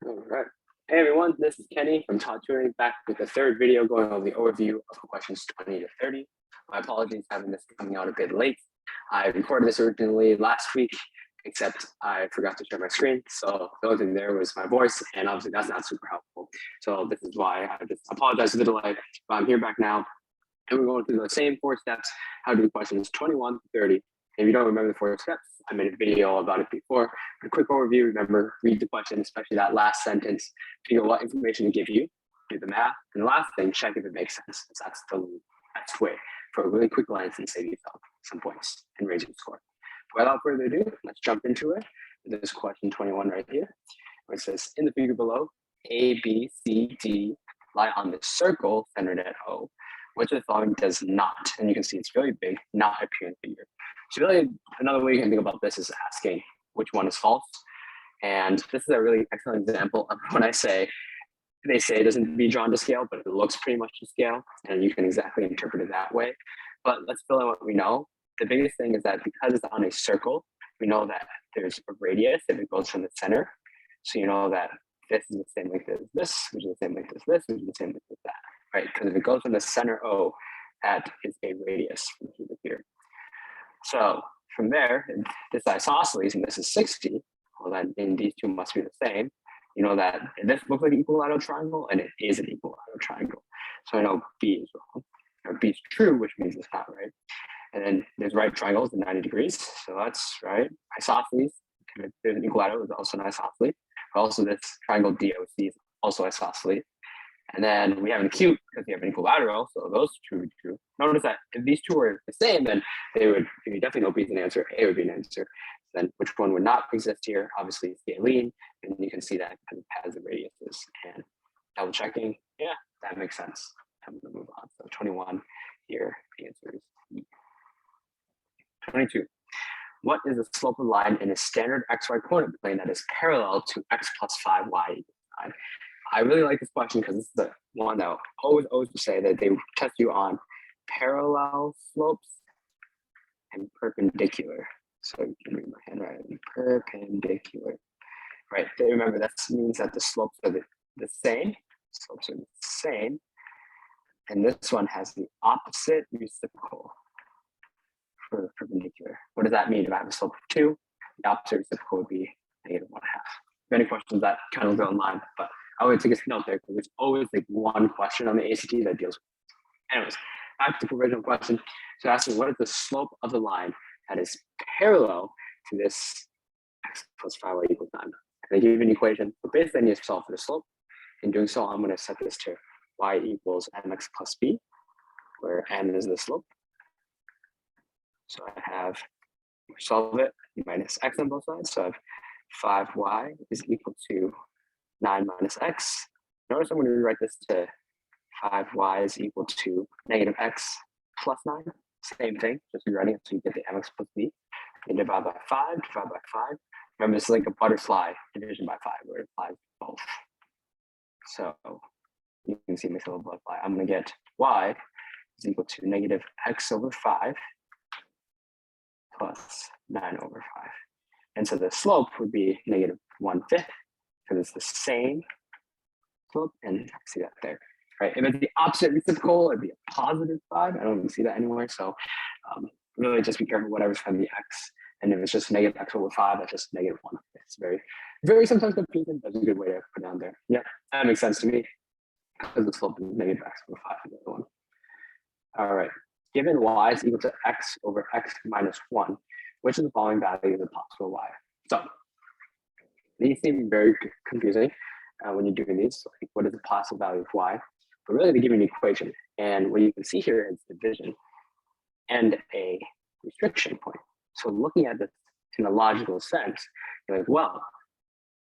All right. Hey everyone, this is Kenny from Taught Tutoring, back with the third video going over the overview of questions 20 to 30. My apologies having this coming out a bit late. I recorded this originally last week, except I forgot to share my screen. So the only thing there was my voice, and obviously that's not super helpful. So this is why I just apologize for the delay, but I'm here back now. And we're going through the same 4 steps, how to do questions 21 to 30. If you don't remember the 4 steps, I made a video about it before. A quick overview, remember, read the question, especially that last sentence, figure what information to give you, do the math, and the last thing, check if it makes sense. That's the best way for a really quick glance and save yourself some points and raise your score. Without further ado, let's jump into it. This is question 21 right here, where it says, in the figure below, A, B, C, D lie on the circle centered at O. Which of the following does not, and you can see it's really big, not appear in the figure. So really, another way you can think about this is asking which one is false. And this is a really excellent example of when they say it doesn't be drawn to scale, but it looks pretty much to scale, and you can exactly interpret it that way. But let's fill in what we know. The biggest thing is that because it's on a circle, we know that there's a radius if it goes from the center. So you know that this is the same length as this, which is the same length as this, which is the same length as that. Right, because if it goes from the center O, that is a radius from here to here. So from there, this isosceles and this is 60, well then in these two must be the same. You know that this looks like an equilateral triangle and it is an equilateral triangle. So I know B is wrong, or B is true, which means it's not right. And then there's right triangles at 90 degrees. So that's right. Isosceles, if there's an equilateral, is also an isosceles. But also this triangle DOC is also isosceles. And then we have an acute because we have an equilateral, so those two would be true. Notice that if these two were the same, then they would, if you definitely know B is an answer, A would be an answer. Then which one would not exist here? Obviously scalene, and you can see that because it has the radiuses. And double checking, yeah, that makes sense. I'm gonna move on. So 21 here, the answer is E. 22. What is the slope of the line in a standard XY coordinate plane that is parallel to x plus 5y equals 9? I really like this question because this is the one that I always say that they test you on parallel slopes and perpendicular. So you can read my handwriting, perpendicular. Right, they remember that means that the slopes are the same. Slopes are the same. And this one has the opposite reciprocal for the perpendicular. What does that mean? If I have a slope of 2, the opposite reciprocal would be -1/2. Many questions that kind of go in line, but I always take a note there because there's always like one question on the ACT that deals with it. Anyways, back to the original question. So asking what is the slope of the line that is parallel to this x plus 5y equals 9? And they give you an equation. So basically I need to solve for the slope. In doing so, I'm going to set this to y equals mx plus b, where m is the slope. So I have, solve it, minus x on both sides. So I have 5y is equal to 9 minus x. Notice I'm going to rewrite this to 5y is equal to -x plus 9. Same thing, just rewriting it so you get the mx plus b. And divide by 5, divide by 5. Remember, this is like a butterfly division by 5, where it applies both. So you can see my little butterfly. I'm going to get y is equal to -x over 5 plus 9 over 5. And so the slope would be -1/5. Because it's the same slope, and see that there, right? If it's the opposite reciprocal, it'd be a +5. I don't even see that anywhere. So really just be careful whatever's from the x. And if it's just -x over 5, that's just -1. It's very, very sometimes confusing. That's a good way to put down there. Yeah, that makes sense to me because the slope is -x over 5 is the other one. All right, given y is equal to x over x minus 1, which of the following value is a possible y? So these seem very confusing when you're doing these. Like, what is the possible value of y? But really, they give you an equation. And what you can see here is division and a restriction point. So looking at this in a logical sense, you're like, well,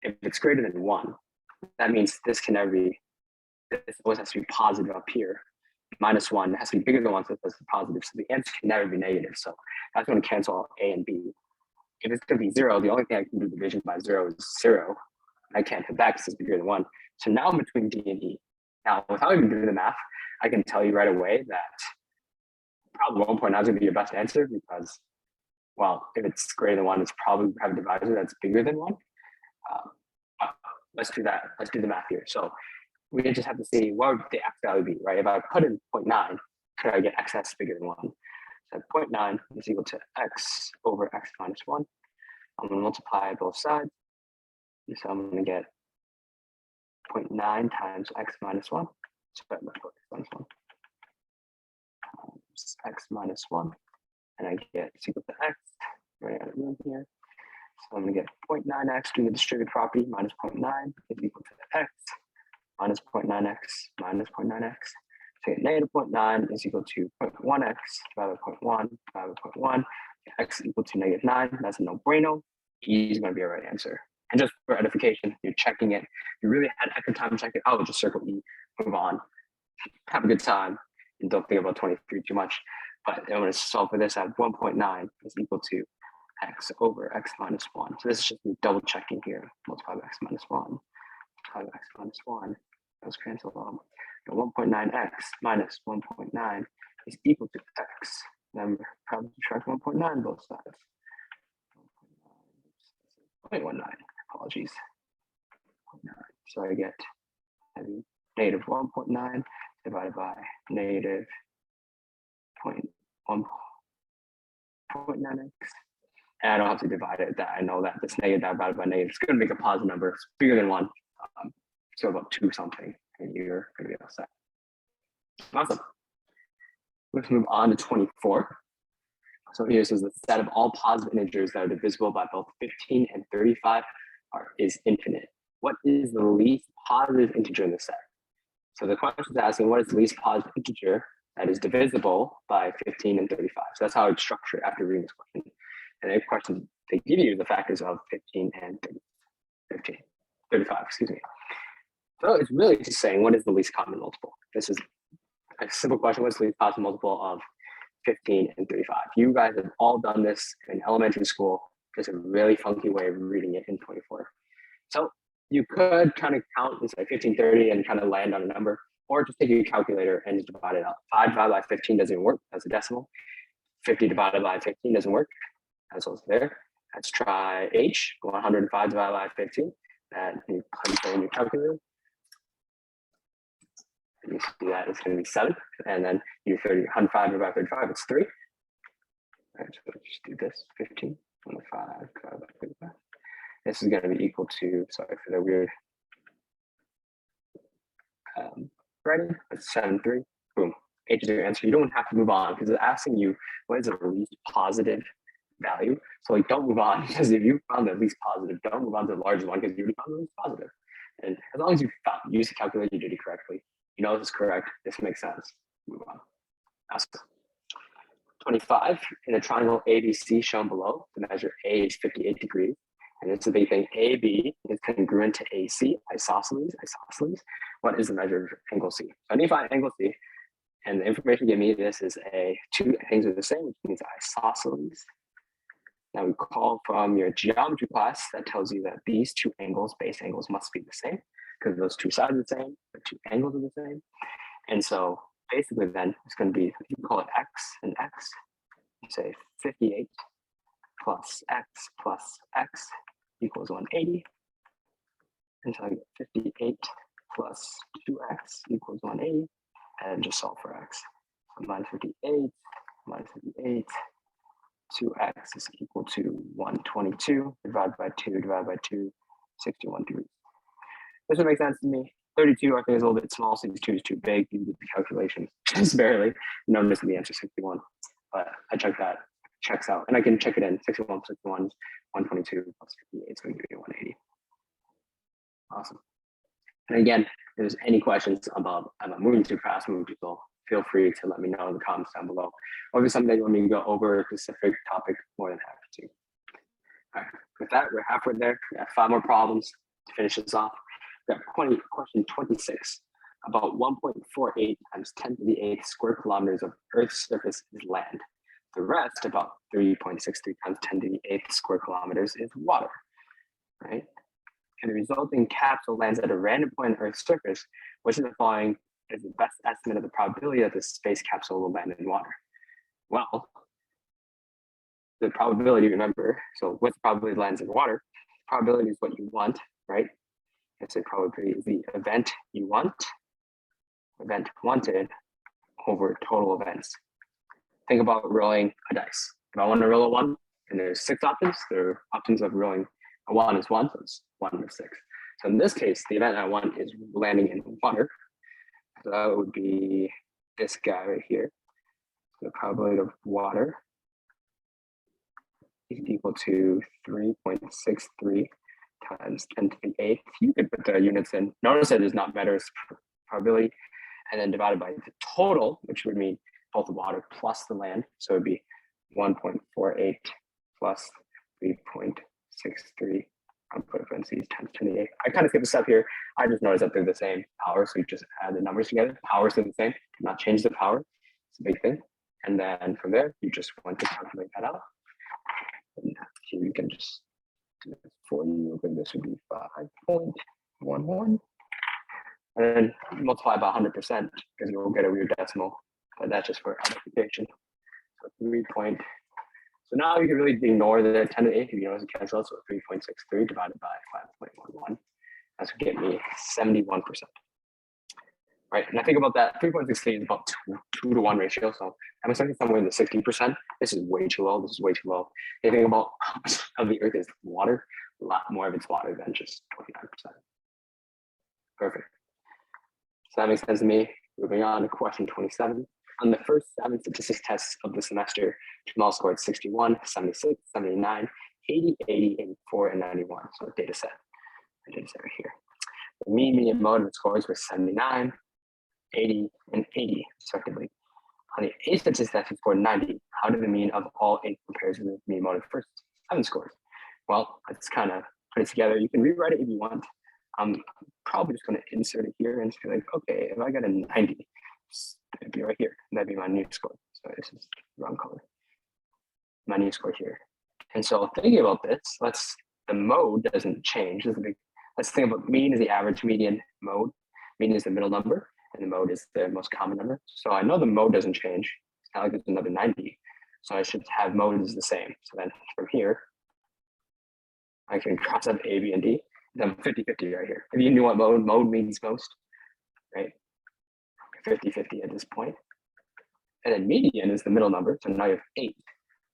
if it's greater than 1, that means this can never be, this always has to be positive up here. -1 has to be bigger than 1, so it's positive. So the answer can never be negative. So that's going to cancel out A and B. If it's going to be 0, the only thing I can do division by 0 is 0. I can't hit that because it's bigger than 1. So now I'm between D and E. Now, without even doing the math, I can tell you right away that probably 1.9 is going to be your best answer because, well, if it's greater than 1, it's probably have a divisor that's bigger than 1. let's do that. Let's do the math here. So we just have to see what would the x value be, right? If I put in 0.9, could I get x that's bigger than 1? So 0.9 is equal to x over x minus 1. I'm going to multiply both sides. So I'm going to get 0.9 times x minus 1. So x minus 1 times x minus 1. And I get it's equal to x, right out of room here. So I'm going to get 0.9x doing the distributive property minus 0.9 is equal to x minus 0.9x minus 0.9x. So negative 0.9 is equal to 0.1x divided by 0.1 divided by 0.1. X equal to negative 9. That's a no-brainer. E is going to be our right answer. And just for edification, you're checking it. If you really had extra time to check it, I would just circle E, move on, have a good time, and don't think about 23 too much. But I'm going to solve for this at 1.9 is equal to x over x minus 1. So this is just me double checking here. Multiply by x minus 1. Multiply by x minus 1. Those cancel out. 1.9x minus 1.9 is equal to x. Remember, probably subtract 1.9 both sides. 0.19, apologies. 0.9. So I get negative 1.9 divided by negative 0.9x. And I don't have to divide it. That I know that this negative divided by negative is going to make a positive number. It's bigger than 1. So about 2 something. And you're going to be all set. Awesome. Let's move on to 24. So here says the set of all positive integers that are divisible by both 15 and 35 is infinite. What is the least positive integer in the set? So the question is asking what is the least positive integer that is divisible by 15 and 35. So that's how I would structure it after reading this question. And the question they give you the factors of 15 and 35, excuse me. So it's really just saying what is the least common multiple. This is a simple question. What's the least possible multiple of 15 and 35? You guys have all done this in elementary school. There's a really funky way of reading it in 24. So you could kind of count and say 15, 30 and kind of land on a number, or just take your calculator and just divide it out. 5 divided by 15 doesn't work. That's a decimal. 50 divided by 15 doesn't work. That's what's there. Let's try H, 105 divided by 15. And you punch in your calculator. You see that it's going to be 7, and then you 105 divided by 35, it's 3. All right, so let's just do this, 15, 105 divided by 35. This is going to be equal to, sorry for the weird writing, it's 7, 3, boom. H is your answer. You don't have to move on because it's asking you what is the least positive value. So like, don't move on because if you found the least positive, don't move on to the largest one because you already found the least positive. And as long as you use the calculator, you did it correctly. You know this is correct. This makes sense. Move on. Ask 25. In a triangle ABC shown below, the measure A is 58 degrees. And it's a big thing. AB is congruent to AC, isosceles. What is the measure of angle C? So I need to find angle C. And the information give me this is two things are the same, which means isosceles. Now we call from your geometry class that tells you that these two angles, base angles, must be the same because those two sides are the same, the two angles are the same. And so basically then it's going to be, you can call it X and X. You say 58 plus X equals 180. And so I get 58 plus 2X equals 180. And just solve for X. So minus 58, 2X is equal to 122 divided by 2, 61 degrees. This would make sense to me. 32, I think, is a little bit small. 62 is too big. You do the calculations just barely. Notice the answer 61. But I checked that. Checks out. And I can check it in. 61 plus 61 is 122 plus 58. It's going to give you 180. Awesome. And again, if there's any questions about moving too fast, moving too slow, feel free to let me know in the comments down below. Or if it's something that you want me to go over a specific topic, more than happy to. All right, with that, we're halfway there. We have 5 more problems to finish this off. We have question 26. About 1.48 times 10 to the 8th square kilometers of Earth's surface is land. The rest, about 3.63 times 10 to the 8th square kilometers, is water, right? And the resulting capsule lands at a random point on Earth's surface, which is the following is the best estimate of the probability that the space capsule will land in water. Well, the probability, remember, so what's the probability lands in water? Probability is what you want, right? I'd say probability is the event you want, event wanted over total events. Think about rolling a dice. If I want to roll a 1, and there's 6 options, the options of rolling a 1 is 1, so it's 1 of 6. So in this case, the event I want is landing in water. So that would be this guy right here. So the probability of water is equal to 3.63 times 10 to the 8th. You could put the units in. Notice that it does not matter as probability, and then divided by the total, which would mean both the water plus the land. So it would be 1.48 plus 3.63. I'll put parentheses times 10 to the 8th. I kind of skip a step here. I just noticed that they're the same power, so you just add the numbers together. Powers are the same. Do not change the power. It's a big thing. And then from there, you just want to calculate that out. And here you can just do this for you. This would be 5.11. And then multiply by 100% because you'll get a weird decimal. But that's just for identification. So 3. So now you can really ignore the 10 to the 8th if you know as a cancel. So 3.63 divided by 5.11. That's going to get me 71%. Right, and I think about that, 3.63 is about 2 to 1 ratio. So I'm expecting somewhere in the 60%. This is way too low. This is way too low. If you think about how much of the earth is water, a lot more of it's water than just 29%. Perfect. So that makes sense to me. Moving on to question 27. On the first 7 statistics tests of the semester, Jamal scored 61, 76, 79, 80, 80, 84, and 91. So data set. The data set right here. The mean, median, mode of scores were 79, 80, and 80, respectively. On the 8th statistics test, he scored 90. How did the mean of all 8 compare to the mean mode of the first 7 scores? Well, let's kind of put it together. You can rewrite it if you want. I'm probably just going to insert it here and just be like, okay, if I got a 90, it'd be right here. That'd be my new score. So this is the wrong color. My new score here. And so thinking about this, the mode doesn't change. Let's think about mean is the average, median, mode. Mean is the middle number, and the mode is the most common number. So I know the mode doesn't change. It's not like there's another 90. So I should have mode is the same. So then from here, I can cross up A, B, and D. Then 50-50 right here. If you knew what mode means most, right? 50-50 at this point. And then median is the middle number. So now you have 8.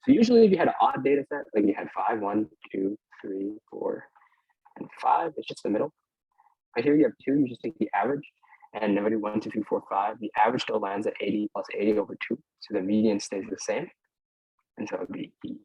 So usually if you had an odd data set, like you had 5, 1, 2, 3, 4, and 5, it's just the middle. Right here you have 2, you just take the average. And every 1, 2, 3, 4, 5, the average still lands at 80 plus 80 over 2. So the median stays the same. And so it would be E.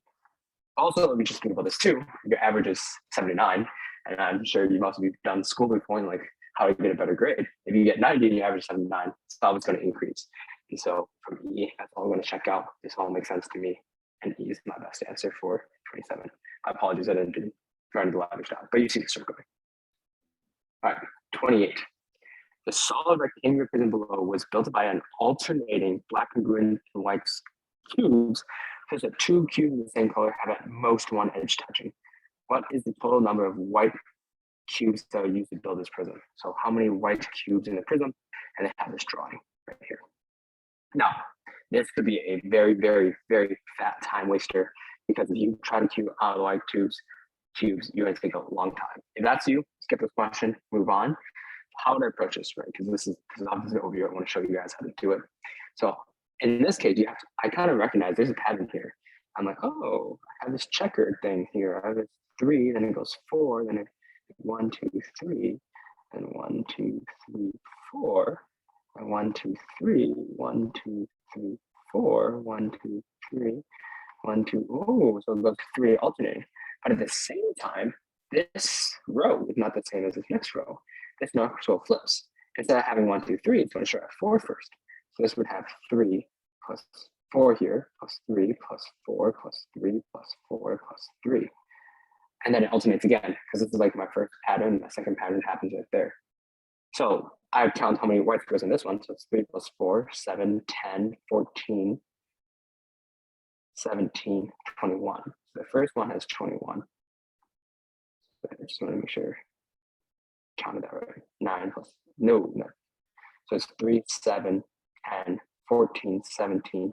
Also, let me just think about this too. Your average is 79. And I'm sure you must have done school before, like how to get a better grade. If you get 90 and you average 79, it's always going to increase. And so from E, that's all I'm going to check out. This all makes sense to me. And E is my best answer for 27. My apologies, I didn't do the lavish job, but you see the circle. All right, 28. The solid rectangular prism below was built by an alternating black and green and white cubes, such that 2 cubes of the same color have at most 1 edge touching. What is the total number of white cubes that are used to build this prism? So how many white cubes in the prism? And they have this drawing right here. Now, this could be a very, very, very fat time waster because if you try to cube out of white cubes, you're going to take a long time. If that's you, skip this question, move on. How would I approach this, right? Because this is obviously an overview. I want to show you guys how to do it. So in this case, I kind of recognize there's a pattern here. I'm like, oh, I have this checkered thing here. I have this 3, then it goes 4, then it 1, 2, 3, and 1, 2, 3, 4, and 1, 2, 3, 1, 2, 3, 4, 1, 2, 3, 1, 2. Oh, so it goes 3 alternating. But at the same time, this row is not the same as this next row. This next row flips. Instead of having 1, 2, 3, it's going to start at 4 first. So this would have 3 plus 4 here, plus 3 plus 4 plus 3 plus 4 plus 3. And then it alternates again, because this is like my first pattern. My second pattern happens right there. So I would count how many whites goes in this one. So it's 3 plus 4, 7, 10, 14, 17, 21. So the first one has 21. So I just want to make sure I counted that right. 9 plus, no. So it's 3, 7, 10, 14, 17,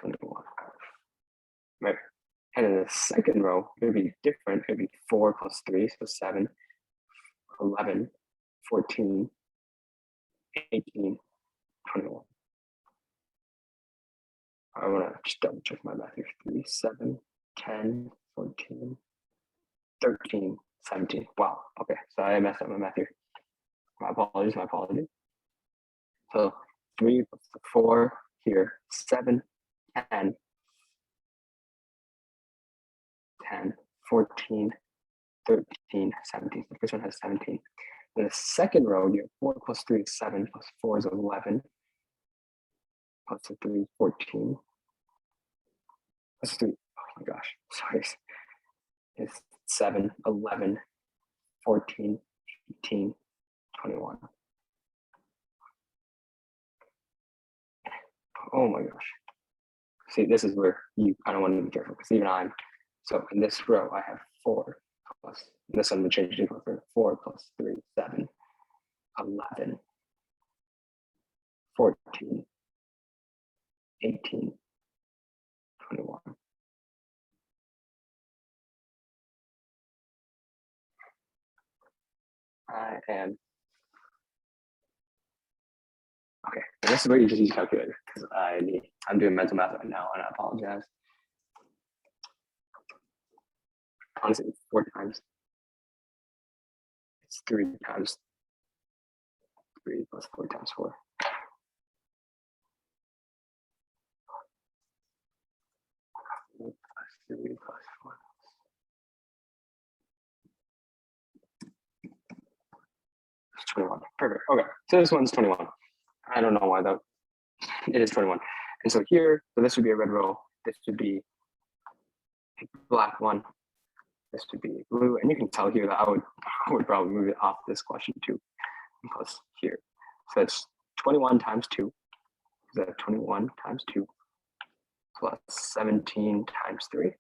21. Right. And in the second row, it would be different. It would be 4 plus 3, so 7, 11, 14, 18, 21. I want to just double check my math here. 3, 7, 10, 14, 13, 17. Wow. Okay. So I messed up my math here. My apologies. My apologies. So 3 plus 4 here, 7, 10, 10, 14, 13, 17. The first one has 17. In the second row, you have 4 plus 3 is 7, plus 4 is 11, plus 3 is 14, plus 3, oh my gosh, sorry, it's 7, 11, 14, 18, 21. Oh my gosh. See, this is where you kind of want to be careful because even so in this row, I have 4 plus, this one we changed it for 4 plus 3, 7, 11, 14, 18, 21. I am, okay, this is where you just use a calculator because I'm doing mental math right now and I apologize. Honestly, it's 4 times. It's 3 times 3 plus 4 times 4. Plus 3 plus 4. It's 21. Perfect. Okay, so this one's 21. I don't know why though. It is 21. And so here, so this would be a red row. This would be a black one. This would be blue. And you can tell here that I would probably move it off this question too. Plus here. So it's 21 times 2. So 21 times 2 plus 17 times 3.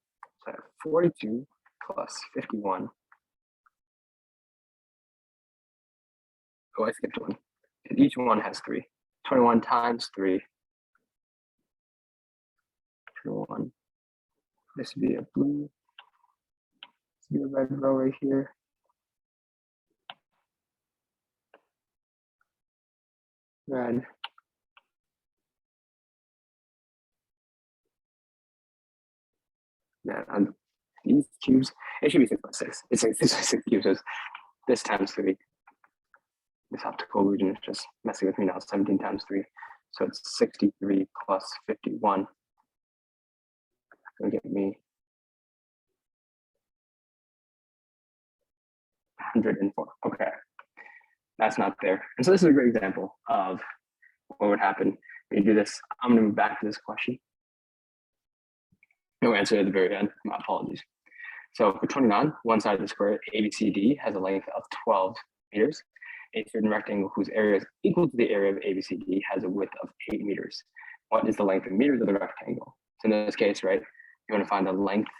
So 42 plus 51. Oh, I skipped one. And each one has 3. 21 times 3. 21. This would be a blue. This would be a red row right here. Red. Yeah, and these cubes, it should be 6 by 6. It's like 6 by 6 cubes. So this times 3. This optical illusion is just messing with me now. 17 times 3. So it's 63 plus 51. Gonna get me 104. Okay. That's not there. And so this is a great example of what would happen when you do this. I'm going to move back to this question. No answer at the very end. My apologies. So for 29, one side of the square, ABCD, has a length of 12 meters. A certain rectangle whose area is equal to the area of ABCD has a width of 8 meters. What is the length in meters of the rectangle? So in this case, right, you want to find the length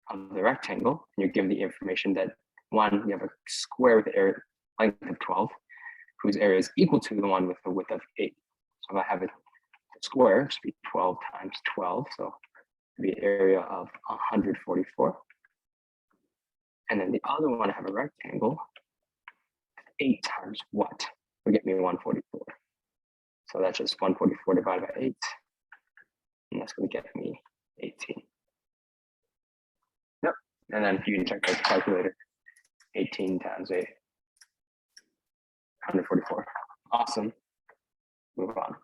of the rectangle, and you're given the information that one, you have a square with the area length of 12, whose area is equal to the one with the width of 8. So if I have a square, it should be 12 times 12, so it'd be an area of 144. And then the other one, I have a rectangle. 8 times what will get me 144. So that's just 144 divided by 8. And that's going to get me 18. Yep. And then you can check out the calculator. 18 times 8. 144. Awesome. Move on.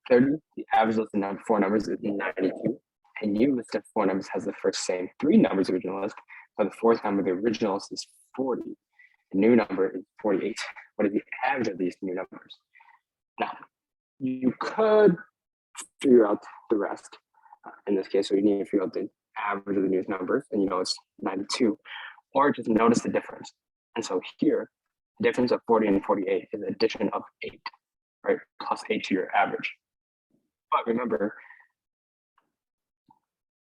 30, the average list of 4 numbers is 92. A new list of 4 numbers has the first same 3 numbers of the original list, but the fourth number of the original list is 40. The new number is 48. What is the average of these new numbers? Now, you could figure out the rest in this case. So you need to figure out the average of the new numbers, and you know it's 92, or just notice the difference. And so here, the difference of 40 and 48 is addition of 8, right? Plus 8 to your average. But remember,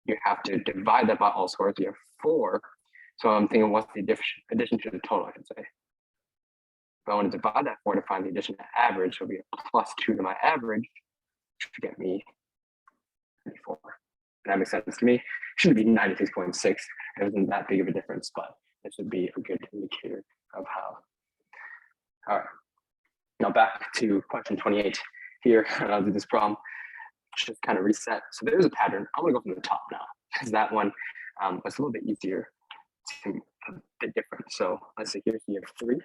you have to divide that by all squares. You have 4. So I'm thinking, what's the addition to the total, I can say. If I want to divide that 4 to find the addition to average, it'll be a plus 2 to my average, which would get me 94. And that makes sense to me. It shouldn't be 96.6. It wasn't that big of a difference, but this would be a good indicator of how. All right, now back to question 28 here. I'll do this problem, just kind of reset. So there's a pattern. I'm gonna go from the top now, because that one was a little bit easier, to a bit different. So let's say here you have 3.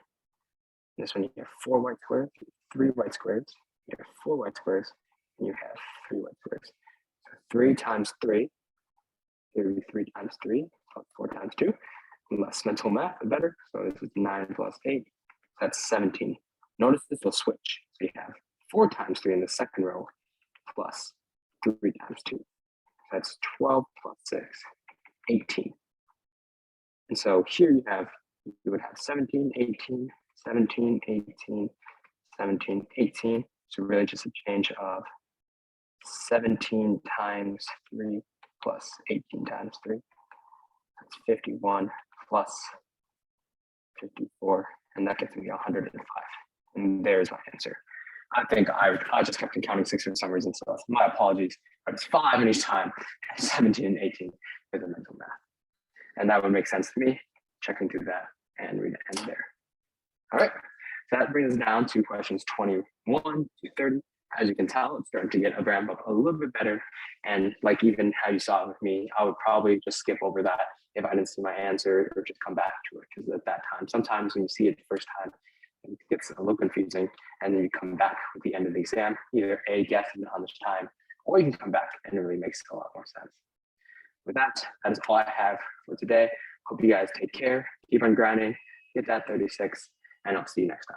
This one you have 4 white squares, 3 white squares, you have 4 white squares, and you have 3 white squares. So 3 times 3, here would be 3 times 3, plus 4 times 2. Less mental math, the better. So this is 9 plus 8, that's 17. Notice this will switch. So you have 4 times 3 in the second row, plus 3 times 2. That's 12 plus 6, 18. And so here you would have 17, 18, 17, 18, 17, 18. So really just a change of 17 times 3 plus 18 times 3. That's 51 plus 54, and that gets me 105. And there's my answer. I think I just kept counting 6 for some reason, so my apologies. But it's 5 in each time, 17 and 18 for the mental math. And that would make sense to me, checking through that, and we'd end there. All right, so that brings us down to questions 21 to 30. As you can tell, it's starting to get a ramp up a little bit better. And like even how you saw it with me, I would probably just skip over that if I didn't see my answer, or just come back to it, because at that time, sometimes when you see it the first time, it gets a little confusing, and then you come back at the end of the exam, either A, guess how much time, or you can come back and it really makes a lot more sense. With that is all I have for today. Hope you guys take care, keep on grinding, get that 36, and I'll see you next time.